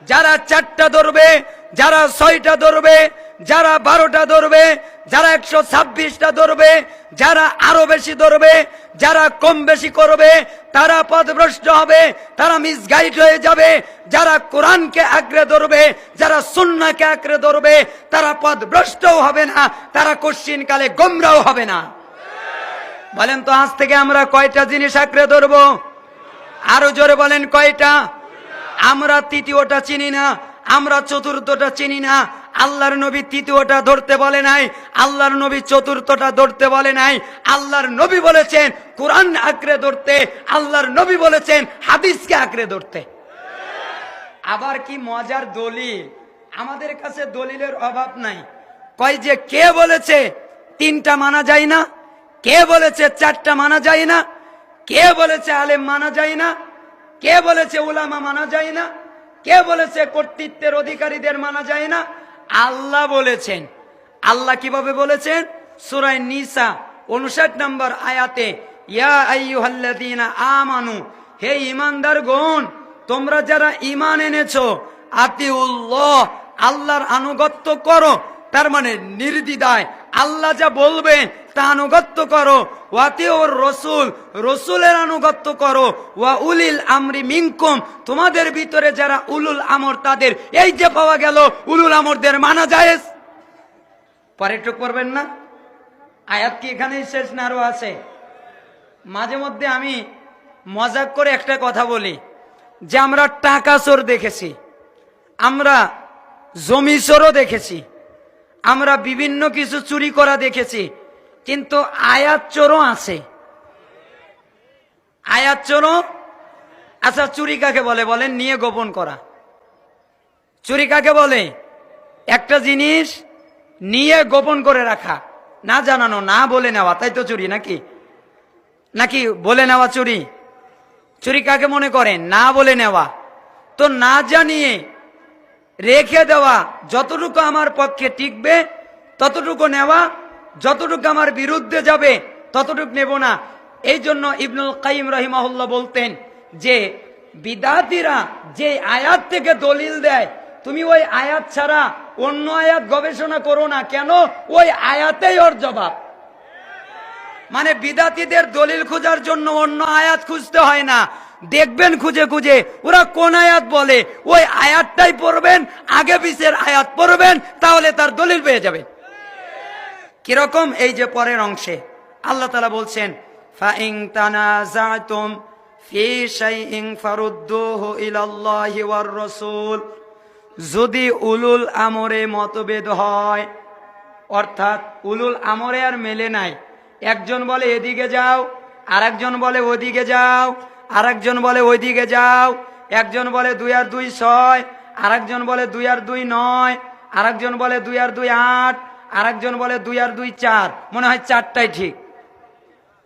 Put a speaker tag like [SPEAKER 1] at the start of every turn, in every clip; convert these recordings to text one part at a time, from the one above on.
[SPEAKER 1] যারা 4টা ধরবে, যারা 6টা ধরবে, যারা 12টা ধরবে, যারা 126টা ধরবে, যারা আরো বেশি ধরবে, যারা কম বেশি করবে, তারা পথভ্রষ্ট হবে, তারা মিসগাইড হয়ে যাবে। যারা কোরআনকে আঁকড়ে ধরবে, যারা সুন্নাহকে আঁকড়ে ধরবে, তারা পথভ্রষ্টও হবে না, তারা কশ্চিনকালে গোমরাও হবে না। বলেন তো আজ থেকে আমরা কয়টা জিনিস আঁকড়ে ধরবো? আরো জোরে বলেন কয়টা? আমরা তৃতীয়টা চিনি না, আমরা চতুর্থটা চিনি না। আল্লাহর নবী তৃতীয়টা ধরতে বলে নাই, আল্লাহর নবী চতুর্থটা ধরতে বলে নাই। আল্লাহর নবী বলেছেন কোরআন আঁকড়ে ধরতে, আল্লাহর নবী বলেছেন হাদিসকে আঁকড়ে ধরতে। আবার কি মজার দলিল! আমাদের কাছে দলিলের অভাব নাই। কয় যে কে বলেছে 3টা মানা যায় না, কে বলেছে 4টা মানা যায় না, কে বলেছে আলেম মানা যায় না, কে বলেছে উলামা মানা যায় না, কে বলেছে কর্তৃত্বের অধিকারীদের মানা যায় না? আল্লাহ বলেছেন। আল্লাহ কিভাবে বলেছেন? সূরা নিসা 59 নম্বর আয়াতে, ইয়া আইয়ুহাল্লাযীনা আমানু, হে ঈমানদারগণ, তোমরা যারা ঈমান এনেছো, আতিউল্লাহ, আল্লাহর আনুগত্য করো। তার মানে নির্দ্বিধায় আল্লাহ যা বলবেন তা আনুগত্য করো। ওয়াতিউর রাসূল, রাসূলের আনুগত্য করো। ওয়া উলিল আমরি মিনকুম, তোমাদের ভিতরে যারা উলুল আমর তাদের। এই যে পাওয়া গেল উলুল আমরদের মানা জায়েজ। পরে একটু করবেন না? আয়াত কি এখানেই শেষ না আরো আছে? মাঝে মধ্যে আমি মজাক করে একটা কথা বলি যে আমরা টাকা চোর দেখেছি, আমরা জমি চোরও দেখেছি, আমরা বিভিন্ন কিছু চুরি করা দেখেছি, কিন্তু আয়াত চোরও আছে। আয়াত চোরও। আচ্ছা, চুরি কাকে বলে বলেন? নিয়ে গোপন করা। চুরি কাকে বলে? একটা জিনিস নিয়ে গোপন করে রাখা, না জানানো, না বলে নেওয়া, তাই তো চুরি নাকি? নাকি বলে নেওয়া চুরি? চুরি কাকে মনে করেন? না বলে নেওয়া। তো না জানিয়ে রেখে দেওয়া, যতটুকু আমার পক্ষে টিকবে ততটুকু নেওয়া, যতটুকু আমার বিরুদ্ধে যাবে ততটুকু নেব না। এই জন্য ইবনুল কাইয়িম রাহিমাহুল্লাহ বলতেন যে বিদাতীরা যে আয়াত থেকে দলিল দেয়, তুমি ওই আয়াত ছাড়া অন্য আয়াত গবেষণা করো না। কেন? ওই আয়াতেই ওর জবাব। মানে বিদাতীদের দলিল খোঁজার জন্য অন্য আয়াত খুঁজতে হয় না, দেখবেন খুঁজে খুঁজে ওরা কোন আয়াত বলে, ওই আয়াতটাই পড়বেন, আগে পিছের আয়াত পড়বেন, তাহলে তার দলিল পেয়ে যাবে। কিরকম? এই যে পরের অংশে আল্লাহ তাআলা বলছেন, ফাইন তানাযাতুম ফি শাইইন ফারুদ্দুহু ইলাল্লাহি ওয়ার রাসূল, যদি উলুল আমরে মতভেদ হয়, অর্থাৎ উলুল আমরে আর মেলে নাই, একজন বলে এদিকে যাও, আরেকজন বলে ওদিকে যাও, আরেকজন বলে ওইদিকে যাও, একজন বলে 2 আর 2 6, আরেকজন বলে 2 আর 2 9, আরেকজন বলে 2 আর 2 8, আরেকজন বলে 2 আর 2 4। মনে হয় 4টাই ঠিক।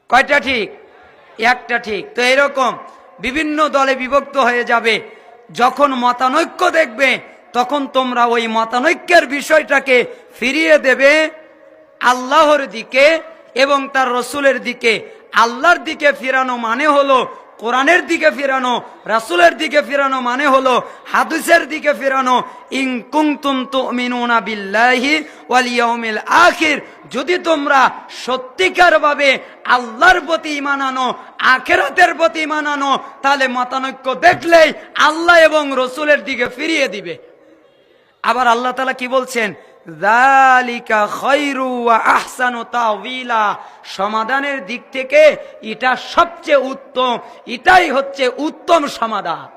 [SPEAKER 1] কয়টা ঠিক? একটা ঠিক। তো এরকম বিভিন্ন দলে বিভক্ত হয়ে যাবে। যখন মতানৈক্য দেখবে তখন তোমরা ওই মতানৈক্যের বিষয়টাকে ফিরিয়ে দেবে আল্লাহর দিকে এবং তার রসুলের দিকে। আল্লাহর দিকে ফিরানো মানে হলো কোরআনের দিকে ফিরানো, রাসূলের দিকে ফিরানো মানে হলো হাদিসের দিকে ফিরানো। ইন কুনতুম তুমিনুনা বিল্লাহি ওয়াল ইয়াউমিল আখির, যদি তোমরা সত্যিকার ভাবে আল্লাহর প্রতি ঈমান আনো, আখিরাতের প্রতি ঈমান আনো, তাহলে মতানৈক্য দেখলেই আল্লাহ এবং রসুলের দিকে ফিরিয়ে দিবে। আবার আল্লাহ তাআলা কি বলছেন? যালিকা খায়রু ওয়া আহসানু তাওয়িলা, সমাধানের দিক থেকে এটা সবচেয়ে উত্তম, এটাই হচ্ছে উত্তম সমাধান।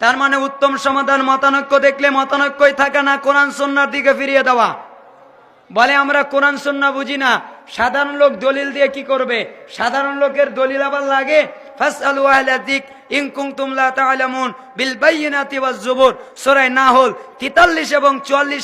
[SPEAKER 1] তার মানে উত্তম সমাধান মতানৈক্য দেখলে মতানৈক্যই থাকে না, কোরআন সুন্নাহর দিকে ফিরিয়ে দেওয়া। বলে আমরা কোরআন সুন্নাহ বুঝি না, সাধারণ লোক দলিল দিয়ে কি করবে? সাধারণ লোকের দলিল আবার লাগে। ফাসআলু আহলা যিকর ইন কুনতুম লা তা'লামুন বিল বায়িনাতি ওয়াজ জুবুর, সূরা নাহল 43 এবং 44